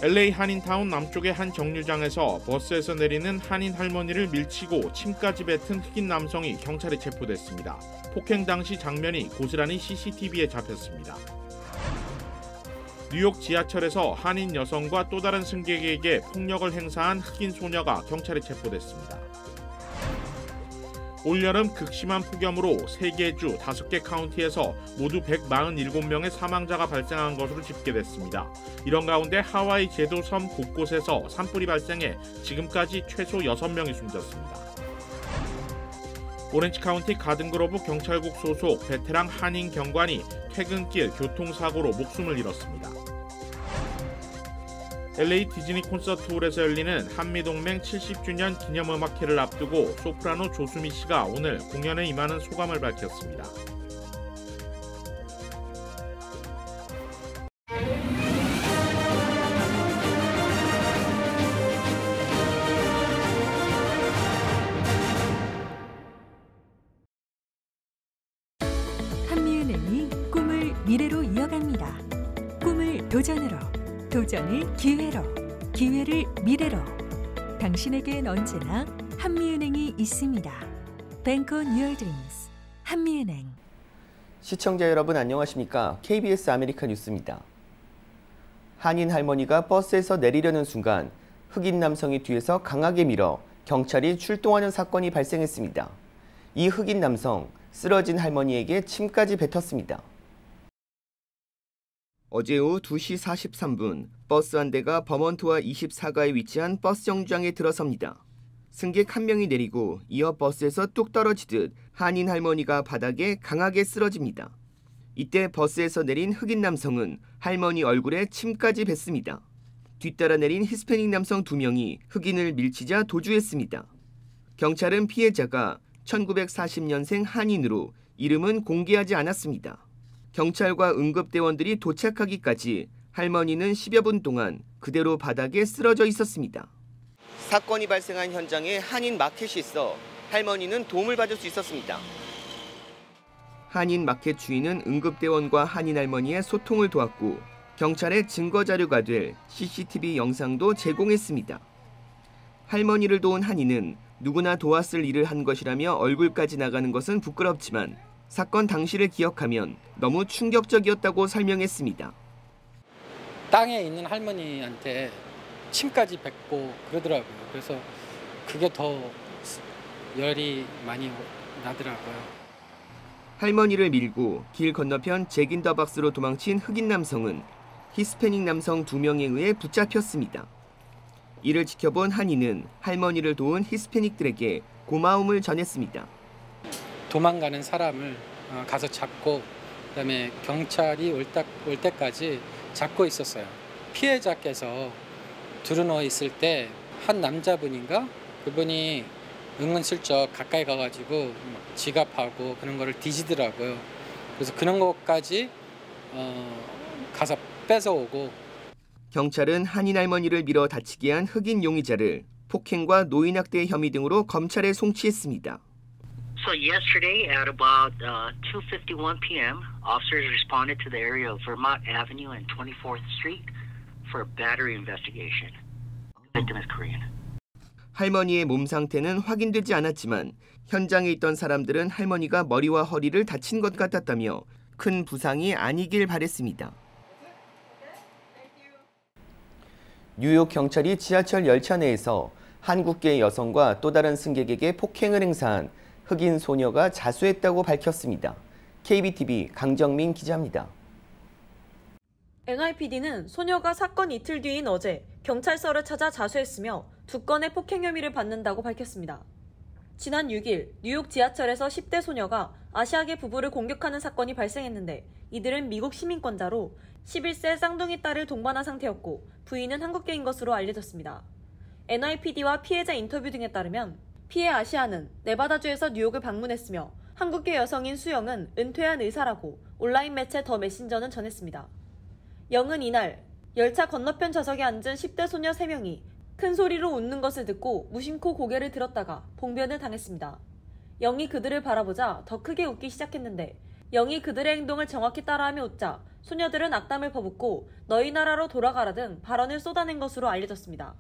LA 한인타운 남쪽의 한 정류장에서 버스에서 내리는 한인 할머니를 밀치고 침까지 뱉은 흑인 남성이 경찰에 체포됐습니다. 폭행 당시 장면이 고스란히 CCTV에 잡혔습니다. 뉴욕 지하철에서 한인 여성과 또 다른 승객에게 폭력을 행사한 흑인 소녀가 경찰에 체포됐습니다. 올여름 극심한 폭염으로 3개 주 5개 카운티에서 모두 147명의 사망자가 발생한 것으로 집계됐습니다. 이런 가운데 하와이 제도 섬 곳곳에서 산불이 발생해 지금까지 최소 6명이 숨졌습니다. 오렌지 카운티 가든그로브 경찰국 소속 베테랑 한인 경관이 퇴근길 교통사고로 목숨을 잃었습니다. LA 디즈니 콘서트홀에서 열리는 한미동맹 70주년 기념음악회를 앞두고 소프라노 조수미 씨가 오늘 공연에 임하는 소감을 밝혔습니다. 한미은행이 꿈을 미래로 이어갑니다. 꿈을 도전으로, 도전을 기회로, 기회를 미래로. 당신에겐 언제나 한미은행이 있습니다. Bank on your dreams. 한미은행. 시청자 여러분 안녕하십니까? KBS 아메리카 뉴스입니다. 한인 할머니가 버스에서 내리려는 순간 흑인 남성이 뒤에서 강하게 밀어 경찰이 출동하는 사건이 발생했습니다. 이 흑인 남성, 쓰러진 할머니에게 침까지 뱉었습니다. 어제 오후 2시 43분 버스 한 대가 버먼트와 24가에 위치한 버스 정류장에 들어섭니다. 승객 한 명이 내리고 이어 버스에서 뚝 떨어지듯 한인 할머니가 바닥에 강하게 쓰러집니다. 이때 버스에서 내린 흑인 남성은 할머니 얼굴에 침까지 뱉습니다. 뒤따라 내린 히스패닉 남성 2명이 흑인을 밀치자 도주했습니다. 경찰은 피해자가 1940년생 한인으로 이름은 공개하지 않았습니다. 경찰과 응급대원들이 도착하기까지 할머니는 10여 분 동안 그대로 바닥에 쓰러져 있었습니다. 사건이 발생한 현장에 한인 마켓이 있어 할머니는 도움을 받을 수 있었습니다. 한인 마켓 주인은 응급대원과 한인 할머니의 소통을 도왔고 경찰의 증거자료가 될 CCTV 영상도 제공했습니다. 할머니를 도운 한인은 누구나 도왔을 일을 한 것이라며 얼굴까지 나가는 것은 부끄럽지만 사건 당시를 기억하면 너무 충격적이었다고 설명했습니다. 땅에 있는 할머니한테 침까지 뱉고 그러더라고요. 그래서 그게 더 열이 많이 나더라고요. 할머니를 밀고 길 건너편 잭인더박스로 도망친 흑인 남성은 히스패닉 남성 2명에 의해 붙잡혔습니다. 이를 지켜본 한인은 할머니를 도운 히스패닉들에게 고마움을 전했습니다. 도망가는 사람을 가서 잡고 그다음에 경찰이 올 때까지 잡고 있었어요. 피해자께서 두루누워 있을 때 한 남자분인가 그분이 은근슬쩍 가까이 가가지고 지갑하고 그런 거를 뒤지더라고요. 그래서 그런 것까지 가서 뺏어오고. 경찰은 한인 할머니를 밀어 다치게 한 흑인 용의자를 폭행과 노인학대 혐의 등으로 검찰에 송치했습니다. So yesterday at about 2:51 p.m., officers responded to the area of Vermont Avenue and 24th Street for a battery investigation. The victim is Korean. 할머니의 몸 상태는 확인되지 않았지만 현장에 있던 사람들은 할머니가 머리와 허리를 다친 것 같았다며 큰 부상이 아니길 바랬습니다. 뉴욕 경찰이 지하철 열차 내에서 한국계 여성과 또 다른 승객에게 폭행을 행사한 흑인 소녀가 자수했다고 밝혔습니다. KBTV 강정민 기자입니다. NYPD는 소녀가 사건 이틀 뒤인 어제 경찰서를 찾아 자수했으며 2건의 폭행 혐의를 받는다고 밝혔습니다. 지난 6일 뉴욕 지하철에서 10대 소녀가 아시아계 부부를 공격하는 사건이 발생했는데 이들은 미국 시민권자로 11세 쌍둥이 딸을 동반한 상태였고 부인은 한국계인 것으로 알려졌습니다. NYPD와 피해자 인터뷰 등에 따르면 피해 아시아는 네바다주에서 뉴욕을 방문했으며 한국계 여성인 수영은 은퇴한 의사라고 온라인 매체 더 메신저는 전했습니다. 영은 이날 열차 건너편 좌석에 앉은 10대 소녀 3명이 큰 소리로 웃는 것을 듣고 무심코 고개를 들었다가 봉변을 당했습니다. 영이 그들을 바라보자 더 크게 웃기 시작했는데 영이 그들의 행동을 정확히 따라하며 웃자 소녀들은 악담을 퍼붓고 너희 나라로 돌아가라 등 발언을 쏟아낸 것으로 알려졌습니다.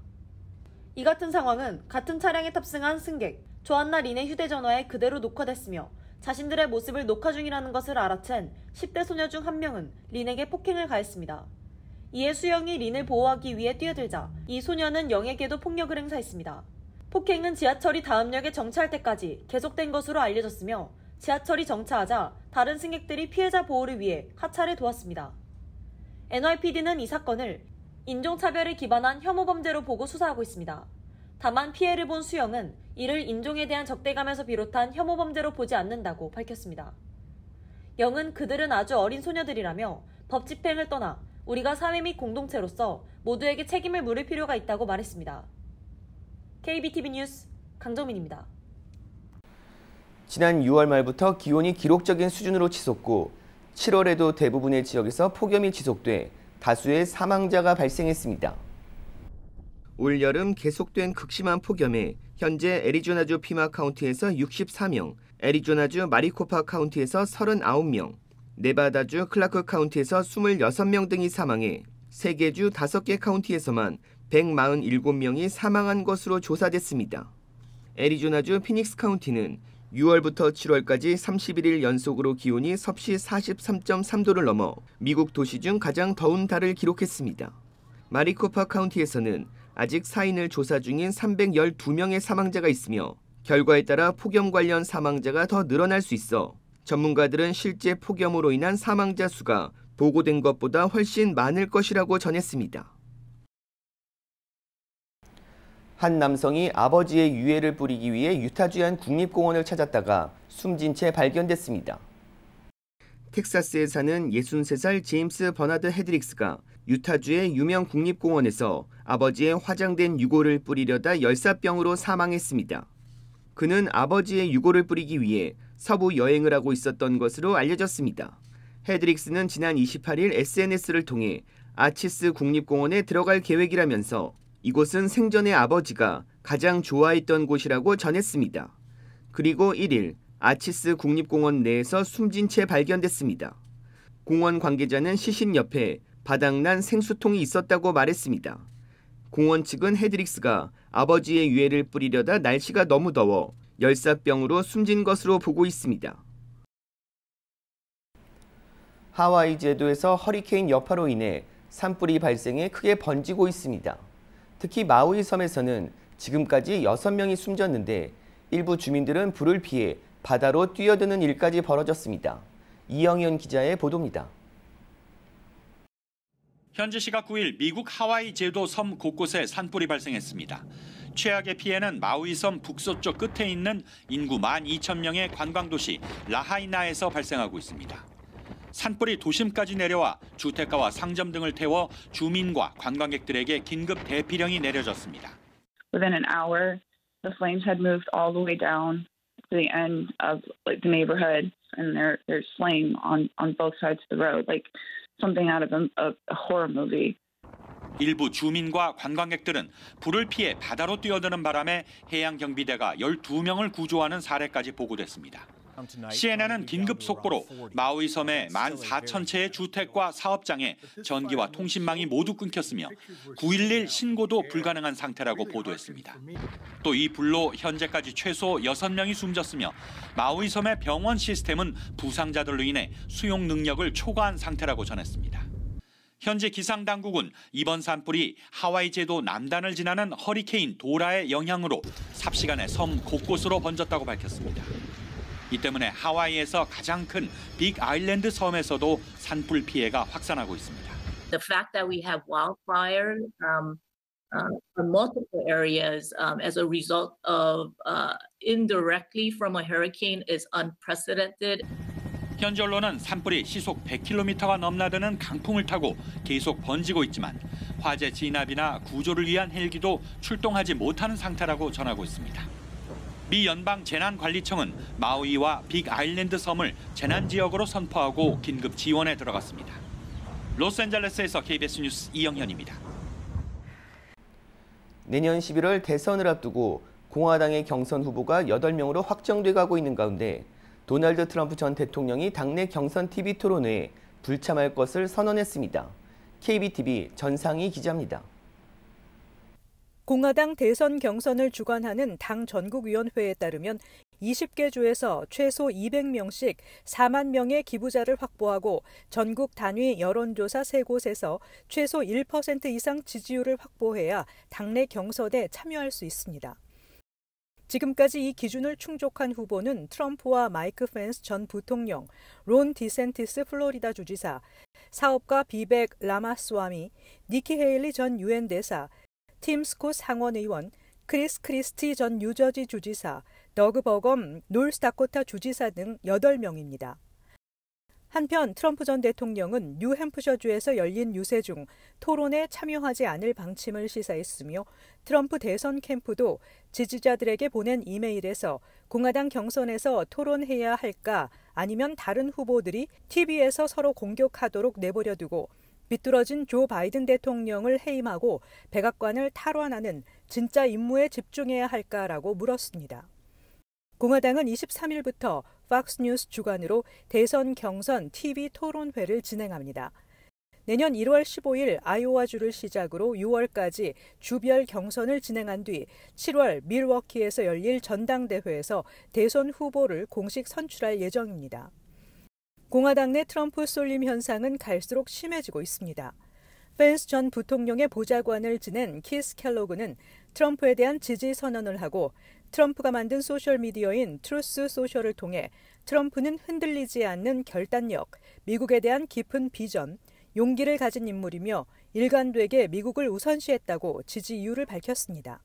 이 같은 상황은 같은 차량에 탑승한 승객 조안나 린의 휴대전화에 그대로 녹화됐으며 자신들의 모습을 녹화 중이라는 것을 알아챈 10대 소녀 중 한 명은 린에게 폭행을 가했습니다. 이에 수영이 린을 보호하기 위해 뛰어들자 이 소녀는 영에게도 폭력을 행사했습니다. 폭행은 지하철이 다음 역에 정차할 때까지 계속된 것으로 알려졌으며 지하철이 정차하자 다른 승객들이 피해자 보호를 위해 하차를 도왔습니다. NYPD는 이 사건을 인종차별을 기반한 혐오 범죄로 보고 수사하고 있습니다. 다만 피해를 본 수영은 이를 인종에 대한 적대감에서 비롯한 혐오 범죄로 보지 않는다고 밝혔습니다. 영은 그들은 아주 어린 소녀들이라며 법 집행을 떠나 우리가 사회 및 공동체로서 모두에게 책임을 물을 필요가 있다고 말했습니다. KBTV 뉴스 강정민입니다. 지난 6월 말부터 기온이 기록적인 수준으로 치솟고 7월에도 대부분의 지역에서 폭염이 지속돼 다수의 사망자가 발생했습니다. 올 여름 계속된 극심한 폭염에 현재 애리조나주 피마 카운티에서 64명, 애리조나주 마리코파 카운티에서 39명, 네바다주 클라크 카운티에서 26명 등이 사망해 3개 주 5개 카운티에서만 147명이 사망한 것으로 조사됐습니다. 애리조나주 피닉스 카운티는 6월부터 7월까지 31일 연속으로 기온이 섭씨 43.3도를 넘어 미국 도시 중 가장 더운 달을 기록했습니다. 마리코파 카운티에서는 아직 사인을 조사 중인 312명의 사망자가 있으며 결과에 따라 폭염 관련 사망자가 더 늘어날 수 있어 전문가들은 실제 폭염으로 인한 사망자 수가 보고된 것보다 훨씬 많을 것이라고 전했습니다. 한 남성이 아버지의 유해를 뿌리기 위해 유타주의 한 국립공원을 찾았다가 숨진 채 발견됐습니다. 텍사스에 사는 63살 제임스 버나드 헤드릭스가 유타주의 유명 국립공원에서 아버지의 화장된 유골을 뿌리려다 열사병으로 사망했습니다. 그는 아버지의 유골을 뿌리기 위해 서부 여행을 하고 있었던 것으로 알려졌습니다. 헤드릭스는 지난 28일 SNS를 통해 아치스 국립공원에 들어갈 계획이라면서 이곳은 생전에 아버지가 가장 좋아했던 곳이라고 전했습니다. 그리고 1일 아치스 국립공원 내에서 숨진 채 발견됐습니다. 공원 관계자는 시신 옆에 바닥난 생수통이 있었다고 말했습니다. 공원 측은 헤드릭스가 아버지의 유해를 뿌리려다 날씨가 너무 더워 열사병으로 숨진 것으로 보고 있습니다. 하와이 제도에서 허리케인 여파로 인해 산불이 발생해 크게 번지고 있습니다. 특히 마우이 섬에서는 지금까지 6명이 숨졌는데 일부 주민들은 불을 피해 바다로 뛰어드는 일까지 벌어졌습니다. 이영현 기자의 보도입니다. 현지 시각 9일 미국 하와이 제도 섬 곳곳에 산불이 발생했습니다. 최악의 피해는 마우이 섬 북서쪽 끝에 있는 인구 12,000명의 관광도시 라하이나에서 발생하고 있습니다. 산불이 도심까지 내려와 주택가와 상점 등을 태워 주민과 관광객들에게 긴급 대피령이 내려졌습니다. Within an hour, the flames had moved all the way down to the end of the neighborhood, and there's flame on both sides of the road, like something out of a horror movie. 일부 주민과 관광객들은 불을 피해 바다로 뛰어드는 바람에 해양경비대가 12명을 구조하는 사례까지 보고됐습니다. CNN은 긴급 속보로 마우이 섬의 14,000채의 주택과 사업장에 전기와 통신망이 모두 끊겼으며 911 신고도 불가능한 상태라고 보도했습니다. 또 이 불로 현재까지 최소 6명이 숨졌으며 마우이 섬의 병원 시스템은 부상자들로 인해 수용 능력을 초과한 상태라고 전했습니다. 현재 기상당국은 이번 산불이 하와이 제도 남단을 지나는 허리케인 도라의 영향으로 삽시간에 섬 곳곳으로 번졌다고 밝혔습니다. 이 때문에 하와이에서 가장 큰 빅 아일랜드 섬에서도 산불 피해가 확산하고 있습니다. The fact that we have wildfires in multiple areas as a result of indirectly from a hurricane is unprecedented. 현지 언론은 산불이 시속 100km가 넘나드는 강풍을 타고 계속 번지고 있지만 화재 진압이나 구조를 위한 헬기도 출동하지 못하는 상태라고 전하고 있습니다. 미 연방 재난관리청은 마우이와 빅 아일랜드 섬을 재난지역으로 선포하고 긴급 지원에 들어갔습니다. 로스앤젤레스에서 KBS 뉴스 이영현입니다. 내년 11월 대선을 앞두고 공화당의 경선 후보가 8명으로 확정돼 가고 있는 가운데 도널드 트럼프 전 대통령이 당내 경선 TV 토론회에 불참할 것을 선언했습니다. KBTV 전상희 기자입니다. 공화당 대선 경선을 주관하는 당 전국위원회에 따르면 20개 주에서 최소 200명씩 4만 명의 기부자를 확보하고 전국 단위 여론조사 3곳에서 최소 1% 이상 지지율을 확보해야 당내 경선에 참여할 수 있습니다. 지금까지 이 기준을 충족한 후보는 트럼프와 마이크 펜스 전 부통령, 론 디센티스 플로리다 주지사, 사업가 비벡 라마스와미, 니키 헤일리 전 유엔 대사, 팀 스콧 상원 의원, 크리스 크리스티 전 뉴저지 주지사, 더그 버검 노스다코타 주지사 등 8명입니다. 한편 트럼프 전 대통령은 뉴햄프셔주에서 열린 유세 중 토론에 참여하지 않을 방침을 시사했으며 트럼프 대선 캠프도 지지자들에게 보낸 이메일에서 공화당 경선에서 토론해야 할까 아니면 다른 후보들이 TV에서 서로 공격하도록 내버려 두고 비뚤어진 조 바이든 대통령을 해임하고 백악관을 탈환하는 진짜 임무에 집중해야 할까라고 물었습니다. 공화당은 23일부터 팍스뉴스 주관으로 대선 경선 TV 토론회를 진행합니다. 내년 1월 15일 아이오와주를 시작으로 6월까지 주별 경선을 진행한 뒤 7월 밀워키에서 열릴 전당대회에서 대선 후보를 공식 선출할 예정입니다. 공화당 내 트럼프 쏠림 현상은 갈수록 심해지고 있습니다. 펜스 전 부통령의 보좌관을 지낸 키스 켈로그는 트럼프에 대한 지지 선언을 하고 트럼프가 만든 소셜미디어인 트루스 소셜을 통해 트럼프는 흔들리지 않는 결단력, 미국에 대한 깊은 비전, 용기를 가진 인물이며 일관되게 미국을 우선시했다고 지지 이유를 밝혔습니다.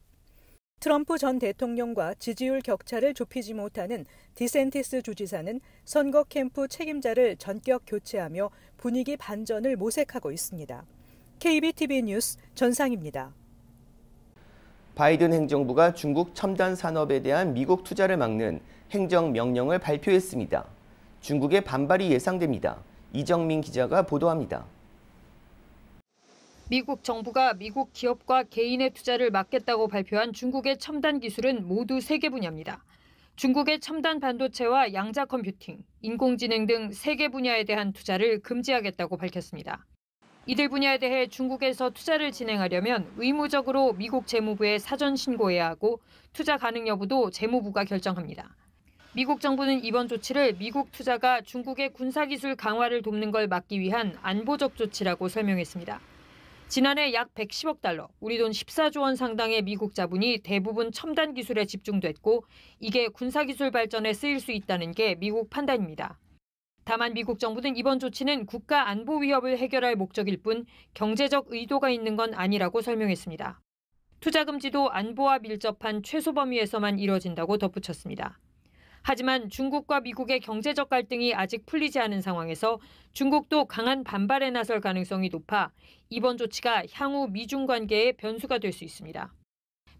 트럼프 전 대통령과 지지율 격차를 좁히지 못하는 디센티스 주지사는 선거 캠프 책임자를 전격 교체하며 분위기 반전을 모색하고 있습니다. KBTV 뉴스 전상입니다. 바이든 행정부가 중국 첨단 산업에 대한 미국 투자를 막는 행정명령을 발표했습니다. 중국의 반발이 예상됩니다. 이정민 기자가 보도합니다. 미국 정부가 미국 기업과 개인의 투자를 막겠다고 발표한 중국의 첨단 기술은 모두 3개 분야입니다. 중국의 첨단 반도체와 양자 컴퓨팅, 인공지능 등 3개 분야에 대한 투자를 금지하겠다고 밝혔습니다. 이들 분야에 대해 중국에서 투자를 진행하려면 의무적으로 미국 재무부에 사전 신고해야 하고 투자 가능 여부도 재무부가 결정합니다. 미국 정부는 이번 조치를 미국 투자가 중국의 군사기술 강화를 돕는 걸 막기 위한 안보적 조치라고 설명했습니다. 지난해 약 110억 달러, 우리 돈 14조 원 상당의 미국 자본이 대부분 첨단 기술에 집중됐고 이게 군사기술 발전에 쓰일 수 있다는 게 미국 판단입니다. 다만 미국 정부는 이번 조치는 국가 안보 위협을 해결할 목적일 뿐 경제적 의도가 있는 건 아니라고 설명했습니다. 투자 금지도 안보와 밀접한 최소 범위에서만 이뤄진다고 덧붙였습니다. 하지만 중국과 미국의 경제적 갈등이 아직 풀리지 않은 상황에서 중국도 강한 반발에 나설 가능성이 높아 이번 조치가 향후 미중 관계의 변수가 될 수 있습니다.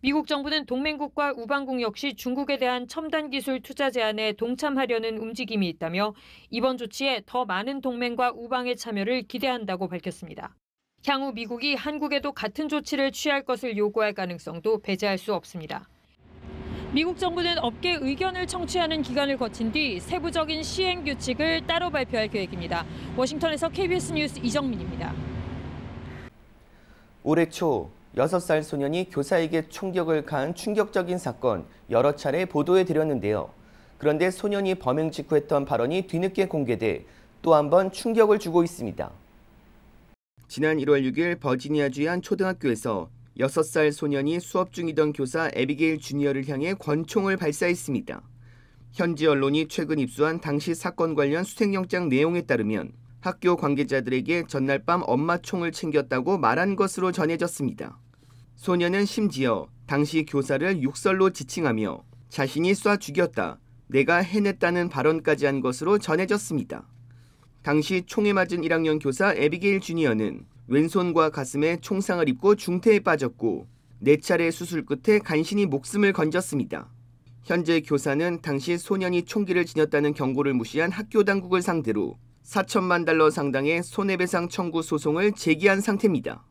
미국 정부는 동맹국과 우방국 역시 중국에 대한 첨단 기술 투자 제한에 동참하려는 움직임이 있다며 이번 조치에 더 많은 동맹과 우방의 참여를 기대한다고 밝혔습니다. 향후 미국이 한국에도 같은 조치를 취할 것을 요구할 가능성도 배제할 수 없습니다. 미국 정부는 업계 의견을 청취하는 기간을 거친 뒤 세부적인 시행 규칙을 따로 발표할 계획입니다. 워싱턴에서 KBS 뉴스 이정민입니다. 올해 초 6살 소년이 교사에게 총격을 가한 충격적인 사건 여러 차례 보도해 드렸는데요. 그런데 소년이 범행 직후 했던 발언이 뒤늦게 공개돼 또 한 번 충격을 주고 있습니다. 지난 1월 6일 버지니아주의 한 초등학교에서 6살 소년이 수업 중이던 교사 에비게일 주니어를 향해 권총을 발사했습니다. 현지 언론이 최근 입수한 당시 사건 관련 수색영장 내용에 따르면 학교 관계자들에게 전날 밤 엄마 총을 챙겼다고 말한 것으로 전해졌습니다. 소년은 심지어 당시 교사를 욕설로 지칭하며 자신이 쏴 죽였다, 내가 해냈다는 발언까지 한 것으로 전해졌습니다. 당시 총에 맞은 1학년 교사 에비게일 주니어는 왼손과 가슴에 총상을 입고 중태에 빠졌고 4차례 수술 끝에 간신히 목숨을 건졌습니다. 현재 교사는 당시 소년이 총기를 지녔다는 경고를 무시한 학교 당국을 상대로 $4천만 달러 상당의 손해배상 청구 소송을 제기한 상태입니다.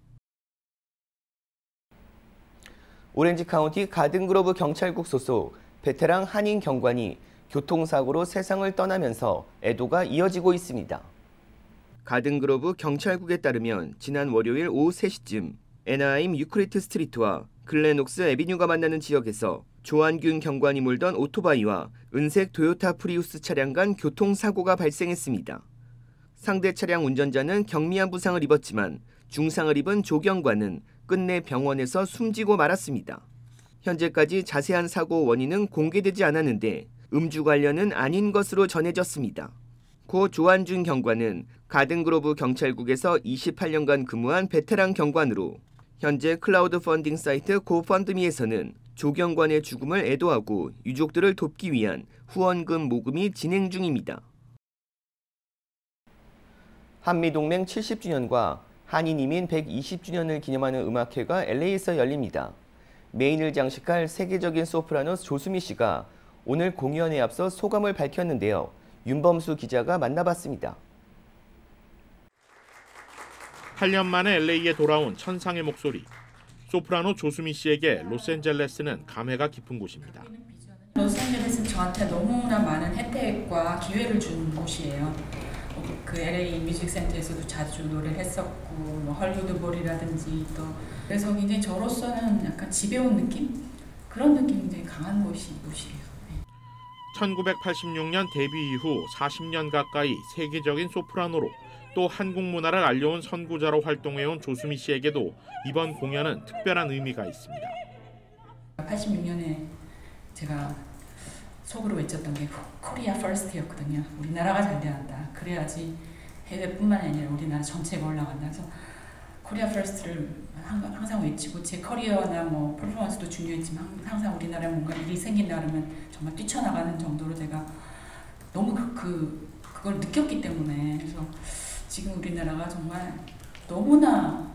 오렌지 카운티 가든그로브 경찰국 소속 베테랑 한인 경관이 교통사고로 세상을 떠나면서 애도가 이어지고 있습니다. 가든그로브 경찰국에 따르면 지난 월요일 오후 3시쯤 애나하임 유크리트 스트리트와 글렌옥스 애비뉴가 만나는 지역에서 조한균 경관이 몰던 오토바이와 은색 토요타 프리우스 차량 간 교통사고가 발생했습니다. 상대 차량 운전자는 경미한 부상을 입었지만 중상을 입은 조 경관은 끝내 병원에서 숨지고 말았습니다. 현재까지 자세한 사고 원인은 공개되지 않았는데 음주 관련은 아닌 것으로 전해졌습니다. 고 조한준 경관은 가든그로브 경찰국에서 28년간 근무한 베테랑 경관으로 현재 클라우드 펀딩 사이트 고펀드미에서는 조 경관의 죽음을 애도하고 유족들을 돕기 위한 후원금 모금이 진행 중입니다. 한미동맹 70주년과 한인이민 120주년을 기념하는 음악회가 LA에서 열립니다. 메인을 장식할 세계적인 소프라노 조수미 씨가 오늘 공연에 앞서 소감을 밝혔는데요. 윤범수 기자가 만나봤습니다. 8년 만에 LA에 돌아온 천상의 목소리. 소프라노 조수미 씨에게 로스앤젤레스는 감회가 깊은 곳입니다. 로스앤젤레스는 저한테 너무나 많은 혜택과 기회를 준 곳이에요. 그 LA 뮤직센터에서도 자주 노래를 했었고 뭐 헐리우드 볼이라든지 또 그래서 굉장히 저로서는 약간 집에 온 느낌? 그런 느낌이 굉장히 강한 곳이에요. 1986년 데뷔 이후 40년 가까이 세계적인 소프라노로 또 한국 문화를 알려온 선구자로 활동해온 조수미 씨에게도 이번 공연은 특별한 의미가 있습니다. 86년에 제가 속으로 외쳤던 게 코리아 퍼스트였거든요. 우리나라가 잘 돼야 한다. 그래야지 해외뿐만 아니라 우리나라 전체가 올라간다. 그래서 코리아 퍼스트를 항상 외치고 제 커리어나 뭐 퍼포먼스도 중요했지만 항상 우리나라에 뭔가 일이 생긴다 그러면 정말 뛰쳐나가는 정도로 제가 너무 그걸 느꼈기 때문에 그래서 지금 우리나라가 정말 너무나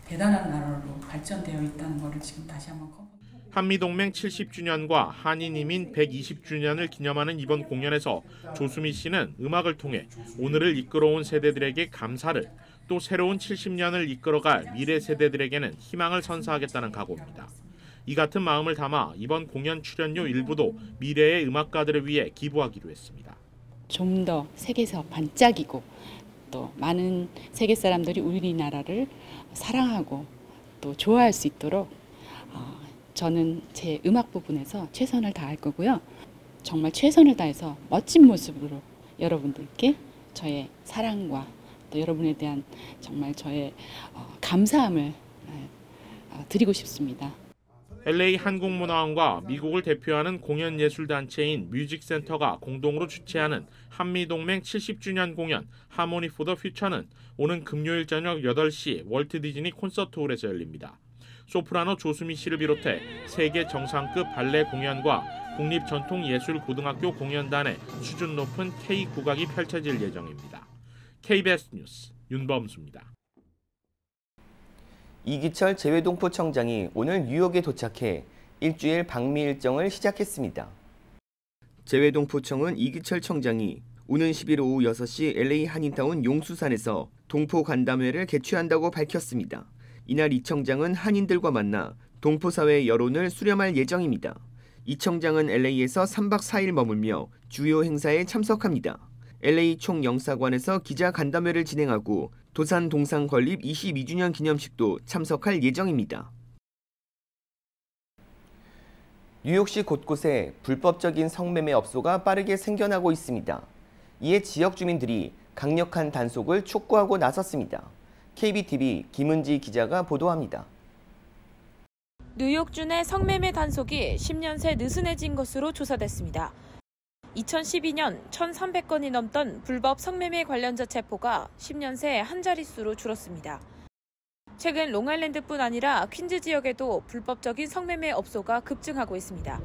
대단한 나라로 발전되어 있다는 것을 지금 다시 한번 한미동맹 70주년과 한인이민 120주년을 기념하는 이번 공연에서 조수미 씨는 음악을 통해 오늘을 이끌어온 세대들에게 감사를 또 새로운 70년을 이끌어갈 미래 세대들에게는 희망을 선사하겠다는 각오입니다. 이 같은 마음을 담아 이번 공연 출연료 일부도 미래의 음악가들을 위해 기부하기로 했습니다. 좀 더 세계에서 반짝이고 또 많은 세계 사람들이 우리나라를 사랑하고 또 좋아할 수 있도록 저는 제 음악 부분에서 최선을 다할 거고요. 정말 최선을 다해서 멋진 모습으로 여러분들께 저의 사랑과 또 여러분에 대한 정말 저의 감사함을 드리고 싶습니다. LA 한국문화원과 미국을 대표하는 공연예술단체인 뮤직센터가 공동으로 주최하는 한미동맹 70주년 공연 하모니 포 더 퓨처는 오는 금요일 저녁 8시 월트 디즈니 콘서트홀에서 열립니다. 소프라노 조수미 씨를 비롯해 세계 정상급 발레 공연과 국립전통예술고등학교 공연단의 수준 높은 K 국악이 펼쳐질 예정입니다. KBS 뉴스 윤범수입니다. 이기철 재외동포청장이 오늘 뉴욕에 도착해 일주일 방미 일정을 시작했습니다. 재외동포청은 이기철 청장이 오는 10일 오후 6시 LA 한인타운 용수산에서 동포 간담회를 개최한다고 밝혔습니다. 이날 이 청장은 한인들과 만나 동포사회의 여론을 수렴할 예정입니다. 이 청장은 LA에서 3박 4일 머물며 주요 행사에 참석합니다. LA 총영사관에서 기자 간담회를 진행하고 도산 동상 건립 22주년 기념식도 참석할 예정입니다. 뉴욕시 곳곳에 불법적인 성매매 업소가 빠르게 생겨나고 있습니다. 이에 지역 주민들이 강력한 단속을 촉구하고 나섰습니다. KBTV 김은지 기자가 보도합니다. 뉴욕주 내 성매매 단속이 10년 새 느슨해진 것으로 조사됐습니다. 2012년 1,300건이 넘던 불법 성매매 관련자 체포가 10년 새 한 자릿수로 줄었습니다. 최근 롱아일랜드뿐 아니라 퀸즈 지역에도 불법적인 성매매 업소가 급증하고 있습니다.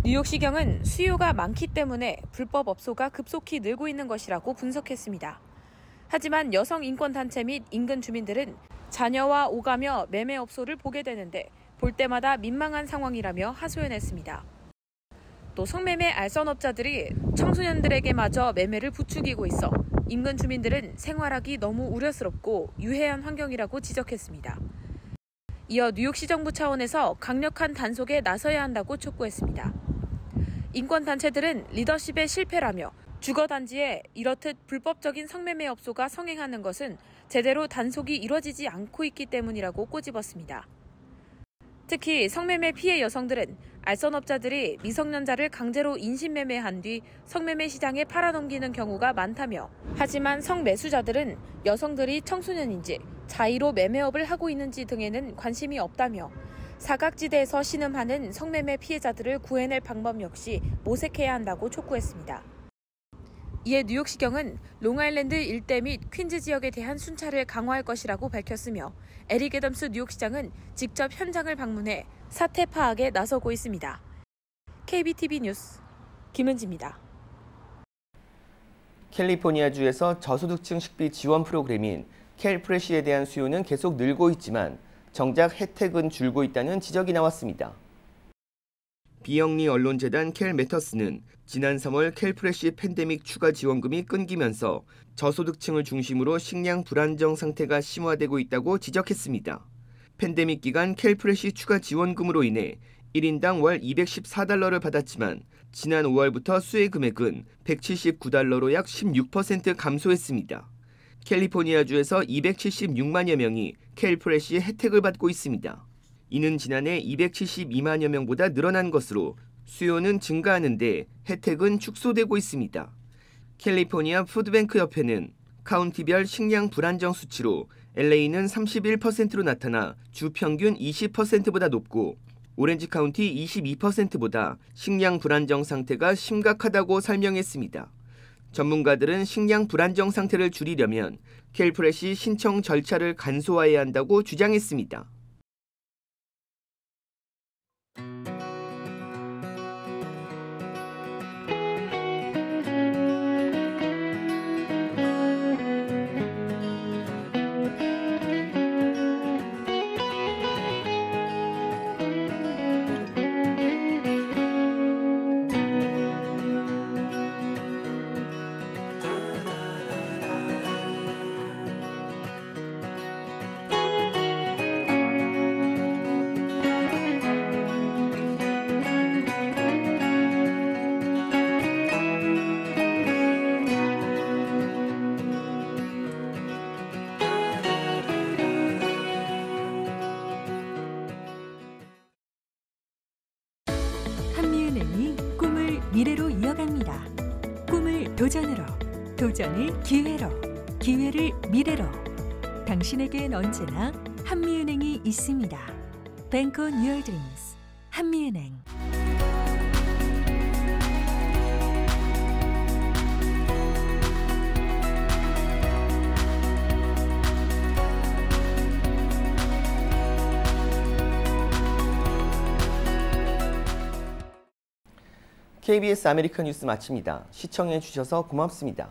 뉴욕시경은 수요가 많기 때문에 불법 업소가 급속히 늘고 있는 것이라고 분석했습니다. 하지만 여성 인권단체 및 인근 주민들은 자녀와 오가며 매매 업소를 보게 되는데 볼 때마다 민망한 상황이라며 하소연했습니다. 또 성매매 알선업자들이 청소년들에게마저 매매를 부추기고 있어 인근 주민들은 생활하기 너무 우려스럽고 유해한 환경이라고 지적했습니다. 이어 뉴욕시 정부 차원에서 강력한 단속에 나서야 한다고 촉구했습니다. 인권단체들은 리더십의 실패라며 주거단지에 이렇듯 불법적인 성매매업소가 성행하는 것은 제대로 단속이 이뤄지지 않고 있기 때문이라고 꼬집었습니다. 특히 성매매 피해 여성들은 알선업자들이 미성년자를 강제로 인신매매한 뒤 성매매 시장에 팔아넘기는 경우가 많다며, 하지만 성매수자들은 여성들이 청소년인지 자의로 매매업을 하고 있는지 등에는 관심이 없다며 사각지대에서 신음하는 성매매 피해자들을 구해낼 방법 역시 모색해야 한다고 촉구했습니다. 이에 뉴욕시경은 롱아일랜드 일대 및 퀸즈 지역에 대한 순찰을 강화할 것이라고 밝혔으며, 에릭 애덤스 뉴욕시장은 직접 현장을 방문해 사태 파악에 나서고 있습니다. KBTV 뉴스 김은지입니다. 캘리포니아주에서 저소득층 식비 지원 프로그램인 캘프레시에 대한 수요는 계속 늘고 있지만 정작 혜택은 줄고 있다는 지적이 나왔습니다. 비영리 언론재단 캘매터스는 지난 3월 캘프레시 팬데믹 추가 지원금이 끊기면서 저소득층을 중심으로 식량 불안정 상태가 심화되고 있다고 지적했습니다. 팬데믹 기간 캘프레시 추가 지원금으로 인해 1인당 월 214달러를 받았지만 지난 5월부터 수혜 금액은 179달러로 약 16% 감소했습니다. 캘리포니아주에서 276만여 명이 캘프레시의 혜택을 받고 있습니다. 이는 지난해 272만여 명보다 늘어난 것으로 수요는 증가하는데 혜택은 축소되고 있습니다. 캘리포니아 푸드뱅크 협회는 카운티별 식량 불안정 수치로 LA는 31%로 나타나 주 평균 20%보다 높고 오렌지 카운티 22%보다 식량 불안정 상태가 심각하다고 설명했습니다. 전문가들은 식량 불안정 상태를 줄이려면 캘프레시 신청 절차를 간소화해야 한다고 주장했습니다. 한미은행이 꿈을 미래로 이어갑니다. 꿈을 도전으로, 도전을 기회로, 기회를 미래로. 당신에겐 언제나 한미은행이 있습니다. Bank on your dreams. 한미은행. KBS 아메리칸 뉴스 마칩니다. 시청해 주셔서 고맙습니다.